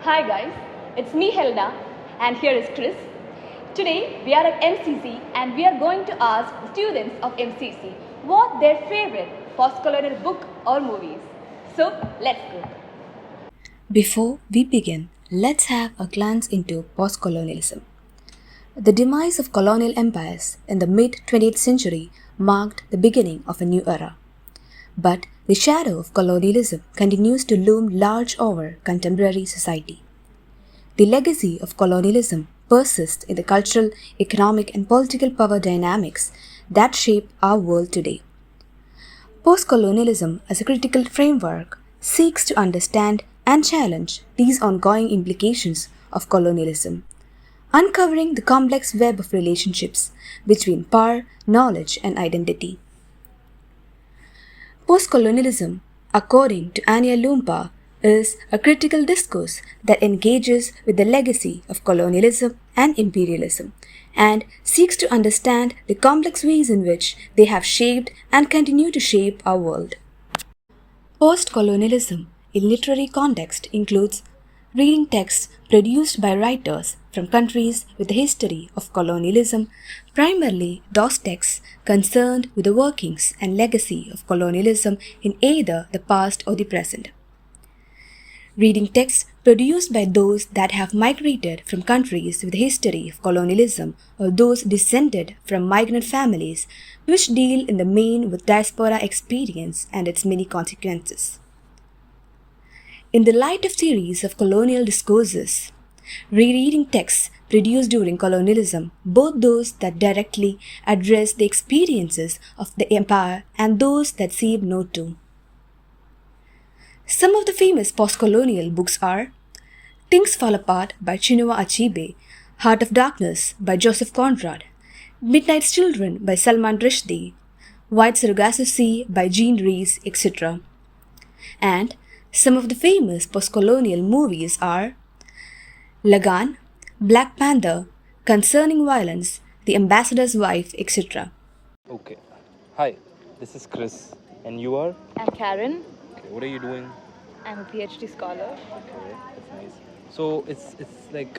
Hi guys, it's me Helda and here is Chris. Today we are at MCC and we are going to ask the students of MCC what their favorite postcolonial book or movies. So let's go. Before we begin, let's have a glance into postcolonialism. The demise of colonial empires in the mid 20th century marked the beginning of a new era. But the shadow of colonialism continues to loom large over contemporary society. The legacy of colonialism persists in the cultural, economic, and political power dynamics that shape our world today. Postcolonialism, as a critical framework, seeks to understand and challenge these ongoing implications of colonialism, uncovering the complex web of relationships between power, knowledge, and identity. Postcolonialism, according to Anya Lumpa, is a critical discourse that engages with the legacy of colonialism and imperialism and seeks to understand the complex ways in which they have shaped and continue to shape our world. Postcolonialism, in literary context, includes reading texts produced by writers from countries with a history of colonialism, primarily those texts concerned with the workings and legacy of colonialism in either the past or the present. Reading texts produced by those that have migrated from countries with a history of colonialism or those descended from migrant families which deal in the main with diaspora experience and its many consequences. In the light of theories of colonial discourses, rereading texts produced during colonialism, both those that directly address the experiences of the empire and those that seem not to. Some of the famous postcolonial books are Things Fall Apart by Chinua Achebe, Heart of Darkness by Joseph Conrad, Midnight's Children by Salman Rushdie, White Sargasso Sea by Jean Rhys, etc. And some of the famous postcolonial movies are Lagan, Black Panther, Concerning Violence, The Ambassador's Wife, etc. Okay. Hi, this is Chris. And you are? I'm Karen. Okay, what are you doing? I'm a PhD scholar. Okay, that's nice. So it's like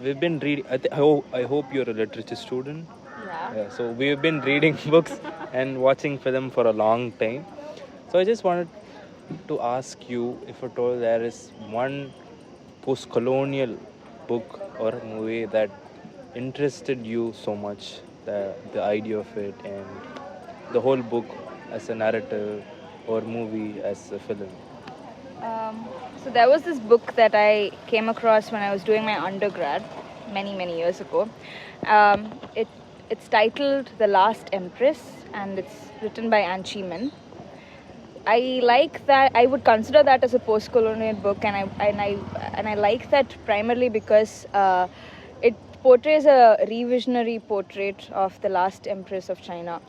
we've been reading. I hope you're a literature student. Yeah. So we've been reading books and watching film for a long time. So I just wanted to ask you if at all there is one post-colonial book or movie that interested you so much, the idea of it and the whole book as a narrative or movie as a film. So there was this book that I came across when I was doing my undergrad many years ago. It's titled The Last Empress and it's written by An Chi Min. I like that. I would consider that as a post-colonial book, and I like that primarily because it portrays a revisionary portrait of the last empress of China.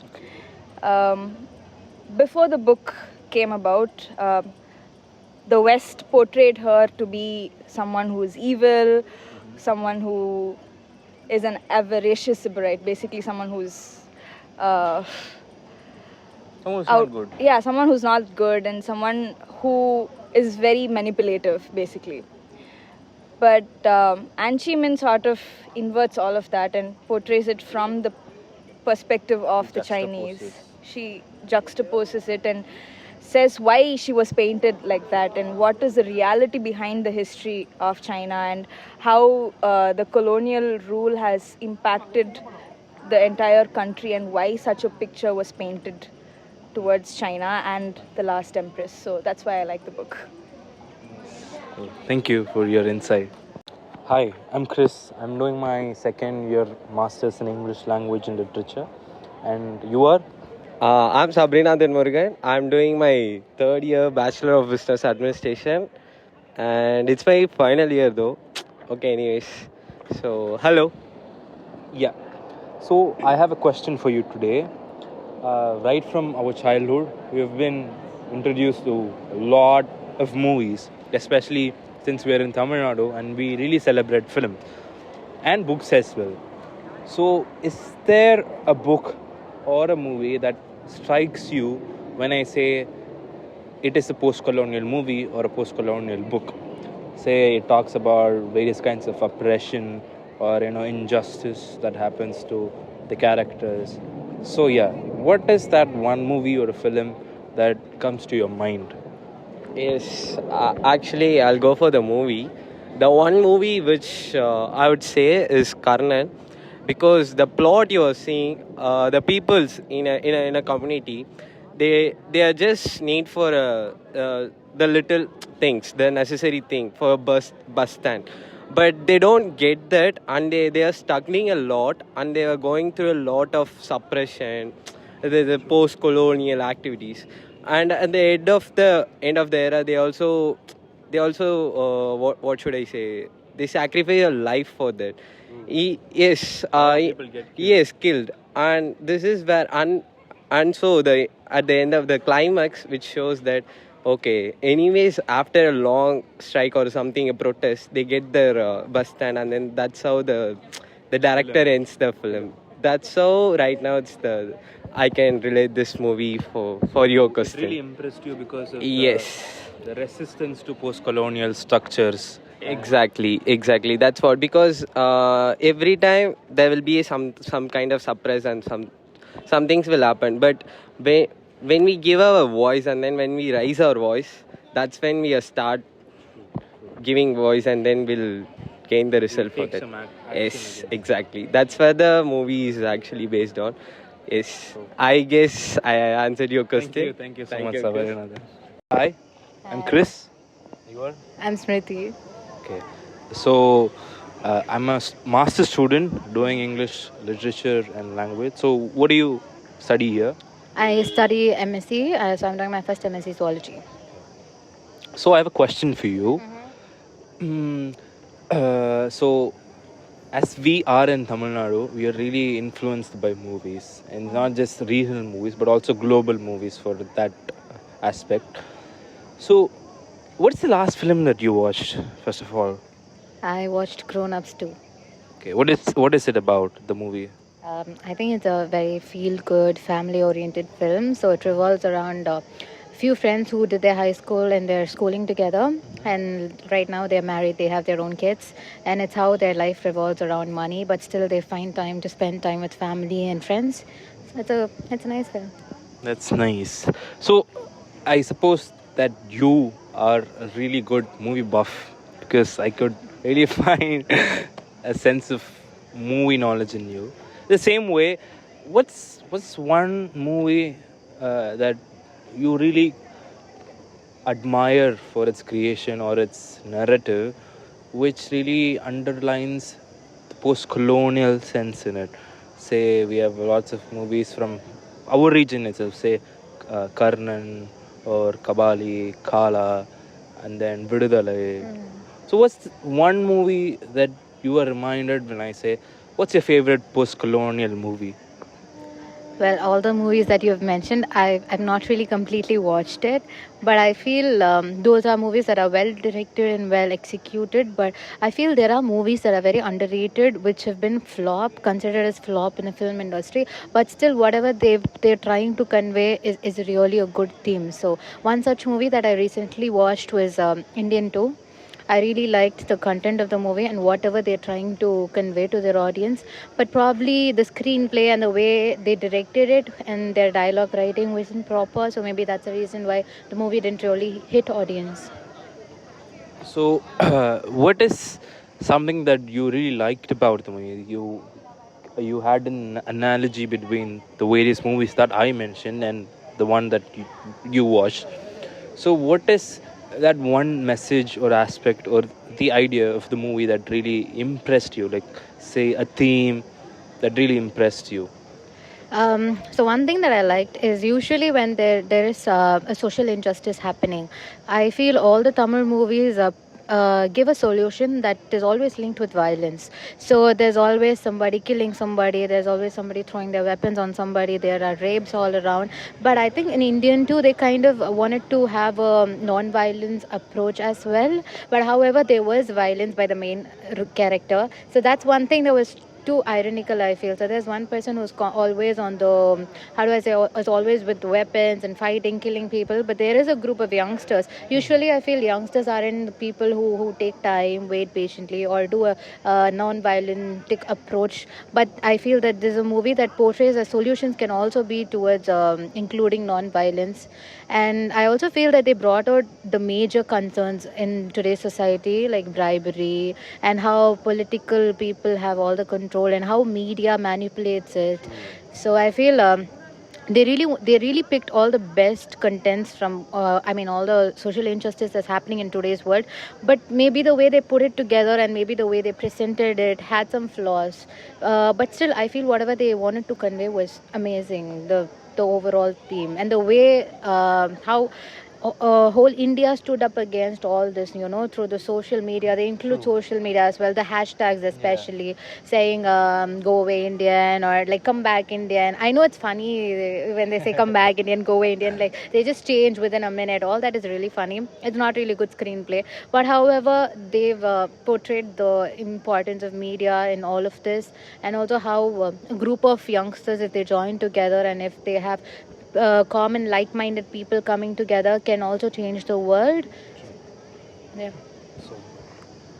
Before the book came about, the West portrayed her to be someone who is evil, someone who is an avaricious sybarite, basically someone who's Someone's not good. Yeah, someone who's not good and someone who is very manipulative, basically. But An Chi Min sort of inverts all of that and portrays it from the perspective of the Chinese. She juxtaposes it and says why she was painted like that and what is the reality behind the history of China and how the colonial rule has impacted the entire country and why such a picture was painted towards China and the last empress. So that's why I like the book. Thank you for your insight. Hi, I'm Chris. I'm doing my second year Masters in English Language and Literature. And you are? I'm Sabrinathan Murugan. I'm doing my third year Bachelor of Business Administration. And it's my final year though. Okay, anyways. So, hello. Yeah. So I have a question for you today. Right from our childhood, we have been introduced to a lot of movies, especially since we are in Tamil Nadu and we really celebrate film and books as well. So is there a book or a movie that strikes you when I say it is a post-colonial movie or a post-colonial book? say it talks about various kinds of oppression or injustice that happens to the characters. So yeah, what is that one movie or a film that comes to your mind? Yes, actually, I'll go for the movie. The one movie which I would say is Karnan, because the plot you are seeing, the peoples in a community, they are just need for the little things, the necessary thing for a bus stand, but they don't get that, and they are struggling a lot, and they are going through a lot of suppression, the post-colonial activities, and at the end of the era, they also what should I say, they sacrifice a life for that. Yes, People get killed. yes, killed, and this is where and so the at the end of the climax, which shows that okay, anyways, after a long strike or something, a protest, they get their bus stand, and then that's how the director ends the film. That's how right now it's the I can relate this movie for your It question. really impressed you because of Yes. the resistance to post-colonial structures. Exactly. That's what, because every time there will be some kind of suppress, and some things will happen. But when we give our voice, and then when we raise our voice, that's when we start giving voice, and then we'll gain the result for Take that. some action Yes, again. exactly. That's where the movie is actually based on. Yes, I guess I answered your question. Thank you so Thank much, you, Chris. Sabarina. Hi, I'm Chris. You are? I'm Smriti. Okay. So, I'm a master student doing English literature and language. So, what do you study here? I study MSc, so I'm doing my first MSc zoology. So, I have a question for you. So, as we are in Tamil Nadu, we are really influenced by movies, and not just regional movies, but also global movies for that aspect. So, what's the last film that you watched, first of all? I watched Grown Ups too. Okay, what is it about, the movie? I think it's a very feel-good, family-oriented film. So it revolves around a few friends who did their high school and they're schooling together. And right now they're married, they have their own kids, and it's how their life revolves around money, but still they find time to spend time with family and friends. So it's a nice film. That's nice. So, I suppose that you are a really good movie buff because I could really find a sense of movie knowledge in you. The same way, what's one movie that you really admire for its creation or its narrative, which really underlines the post-colonial sense in it? Say we have lots of movies from our region itself, say Karnan or Kabali, Kala, and then Vidudalai. So what's one movie that you are reminded when I say, what's your favorite post-colonial movie? Well, all the movies that you have mentioned, I've not really completely watched it, but I feel those are movies that are well directed and well executed. But I feel there are movies that are very underrated, which have been considered as flop in the film industry. But still, whatever they're trying to convey is really a good theme. So one such movie that I recently watched was Indian 2. I really liked the content of the movie and whatever they're trying to convey to their audience. But probably the screenplay and the way they directed it and their dialogue writing wasn't proper. So maybe that's the reason why the movie didn't really hit audience. So, what is something that you really liked about the movie? You had an analogy between the various movies that I mentioned and the one that you watched. So, what is that one message or aspect or the idea of the movie that really impressed you? Like, say, a theme that really impressed you. So one thing that I liked is usually when there is a social injustice happening, I feel all the Tamil movies give a solution that is always linked with violence. So there's always somebody killing somebody, there's always somebody throwing their weapons on somebody, there are rapes all around. But I think in Indian too, they kind of wanted to have a non-violence approach as well. But however, there was violence by the main character. So that's one thing that was too ironical, I feel. So there's one person who's always on the, how do I say, is always with weapons and fighting, killing people. But there is a group of youngsters. Usually, I feel youngsters aren't the people who take time, wait patiently, or do a non-violent approach. But I feel that there's a movie that portrays that solutions can also be towards including non-violence. And I also feel that they brought out the major concerns in today's society, like bribery, and how political people have all the control, and how media manipulates it. So I feel they really picked all the best contents from all the social injustice that's happening in today's world. But maybe the way they put it together and maybe the way they presented it had some flaws, but still I feel whatever they wanted to convey was amazing. The overall theme and the way how whole India stood up against all this, through the social media. They include social media as well, the hashtags especially, saying go away Indian, or like come back Indian. I know it's funny when they say come back Indian, go away Indian, like they just change within a minute. All that is really funny. It's not really good screenplay. But however, they've portrayed the importance of media in all of this, and also how a group of youngsters, if they join together and if they have common like-minded people coming together, can also change the world. Yeah. So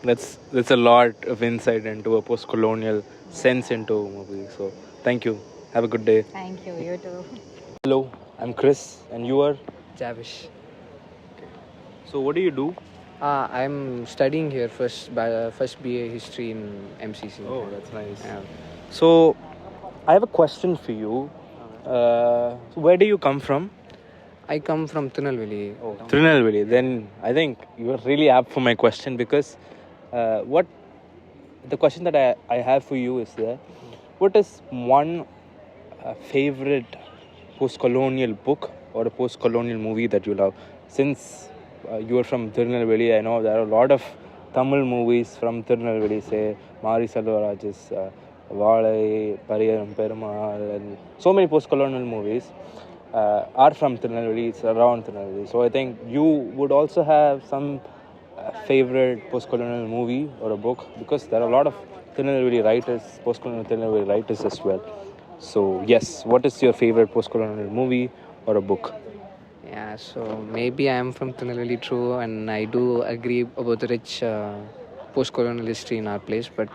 that's a lot of insight into a post-colonial sense into a movie. So thank you. Have a good day. Thank you. You too. Hello, I'm Chris, and you are. Javish. So what do you do? I'm studying here first BA history in MCC. Oh, that's nice. Yeah. So I have a question for you. So where do you come from? I come from Tirunelveli. Oh, Tirunelveli. Then I think you are really apt for my question, because what the question that I have for you is that what is one favorite post-colonial book or a post-colonial movie that you love? Since you are from Tirunelveli, I know there are a lot of Tamil movies from Tirunelveli, say Mari Selvaraj's Valai, Pariyaram Perumal, and so many post-colonial movies are from Tirunelveli, it's around Tirunelveli. So I think you would also have some favorite post-colonial movie or a book, because there are a lot of Tirunelveli writers, post-colonial Tirunelveli writers as well. So yes, what is your favorite post-colonial movie or a book? Yeah, so maybe I am from Tirunelveli, true, and I do agree about the rich post-colonial history in our place. But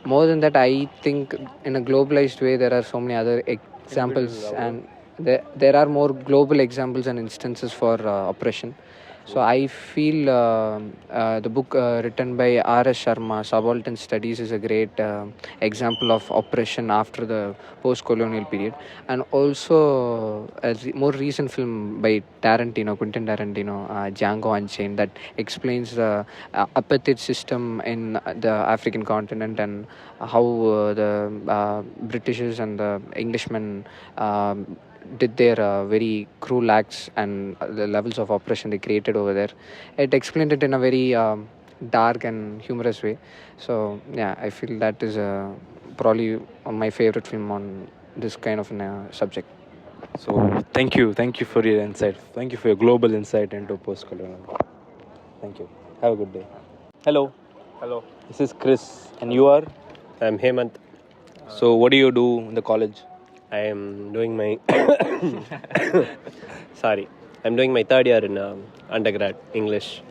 more than that, I think in a globalized way, there are so many other examples, and there are more global examples and instances for oppression. So I feel the book written by R.S. Sharma, Subaltern Studies, is a great example of oppression after the post-colonial period. And also a more recent film by Quentin Tarantino, Django Unchained, that explains the apartheid system in the African continent, and how the Britishers and the Englishmen did their very cruel acts, and the levels of oppression they created over there. It explained it in a very dark and humorous way. So yeah, I feel that is probably my favorite film on this kind of subject. So thank you for your insight. Thank you for your global insight into post-colonial. Thank you. Have a good day. Hello. This is Chris, and you are? I'm Hemant. So what do you do in the college? I am doing my I'm doing my third year in undergrad English.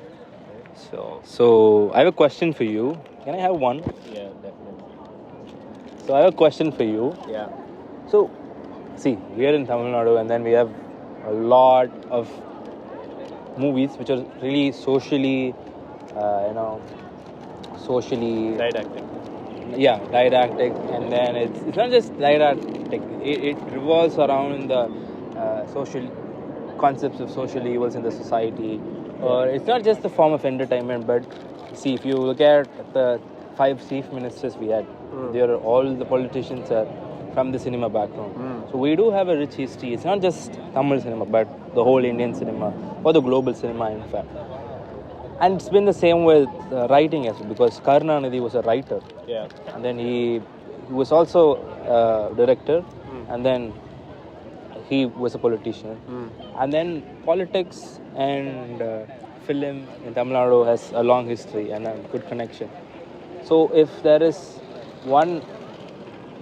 So I have a question for you. Can I have one? Yeah, definitely. So I have a question for you. Yeah. So see, we are in Tamil Nadu, and then we have a lot of movies which are really socially Didactic. Yeah, didactic, and then it's not just didactic. It revolves around the social concepts of social evils in the society. It's not just the form of entertainment, but see, if you look at the 5 chief ministers we had, all the politicians are from the cinema background. So we do have a rich history. It's not just Tamil cinema, but the whole Indian cinema, or the global cinema, in fact. And it's been the same with writing as well, because Karunanidhi was a writer. Yeah. And then he was also a director, and then he was a politician. And then politics and film in Tamil Nadu has a long history and a good connection. So if there is one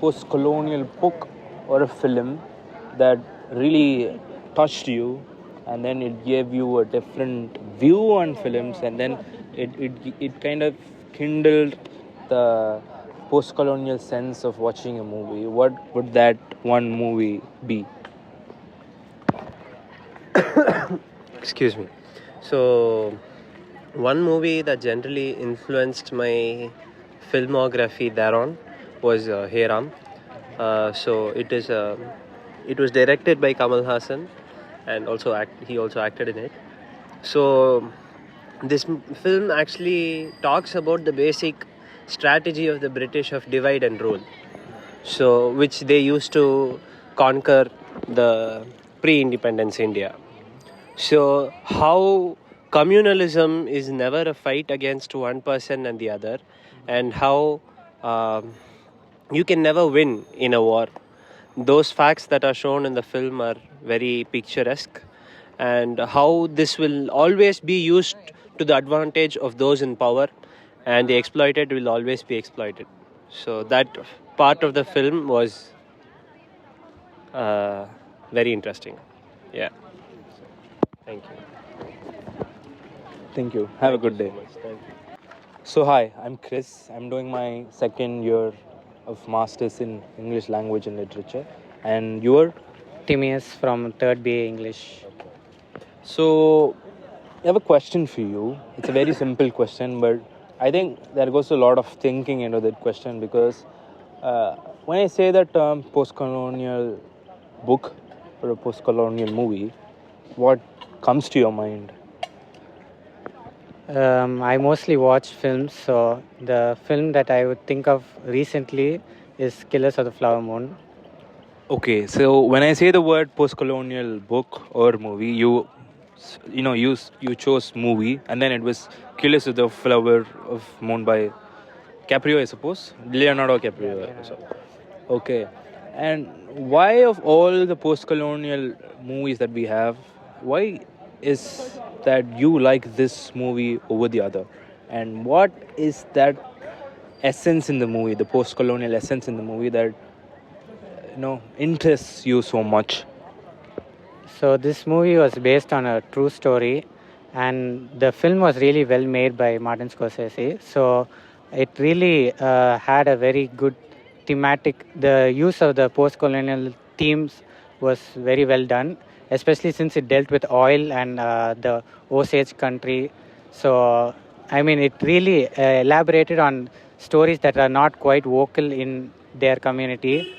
post-colonial book or a film that really touched you, and then it gave you a different view on films, and then it kind of kindled the post-colonial sense of watching a movie? What would that one movie be? Excuse me. So, one movie that generally influenced my filmography thereon was Hey Ram. So it was directed by Kamal Hassan, and he also acted in it. So this film actually talks about the basic strategy of the British of divide and rule. So which they used to conquer the pre-independence India. So how communalism is never a fight against one person and the other, and how you can never win in a war. Those facts that are shown in the film are very picturesque, and how this will always be used to the advantage of those in power, and the exploited will always be exploited. So that part of the film was very interesting. Yeah. Thank you. Thank you. Have a good day. Thank you. So hi, I'm Chris. I'm doing my second year of Masters in English Language and Literature. And you're? Timaeus from 3rd BA English. So I have a question for you. It's a very simple question, but I think there goes a lot of thinking into that question, because when I say the term post-colonial book or a post-colonial movie, what comes to your mind? I mostly watch films, so the film that I would think of recently is Killers of the Flower Moon. Okay, so when I say the word post-colonial book or movie, you chose movie, and then it was Killers of the Flower of Moon by Caprio, I suppose, Leonardo Caprio. So, okay, and why of all the post-colonial movies that we have, why is that you like this movie over the other, and what is that essence in the movie, the post-colonial essence in the movie that interests you so much? So this movie was based on a true story, and the film was really well made by Martin Scorsese. So it really had a very good thematic. The use of the post-colonial themes was very well done, especially since it dealt with oil and the Osage country. So I mean, it really elaborated on stories that are not quite vocal in their community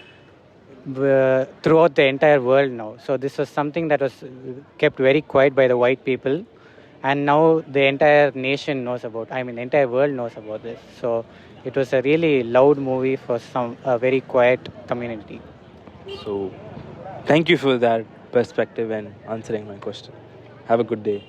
throughout the entire world now. So this was something that was kept very quiet by the white people, and now the entire nation knows about. I mean, the entire world knows about this. So it was a really loud movie for a very quiet community. So thank you for that perspective and answering my question. Have a good day.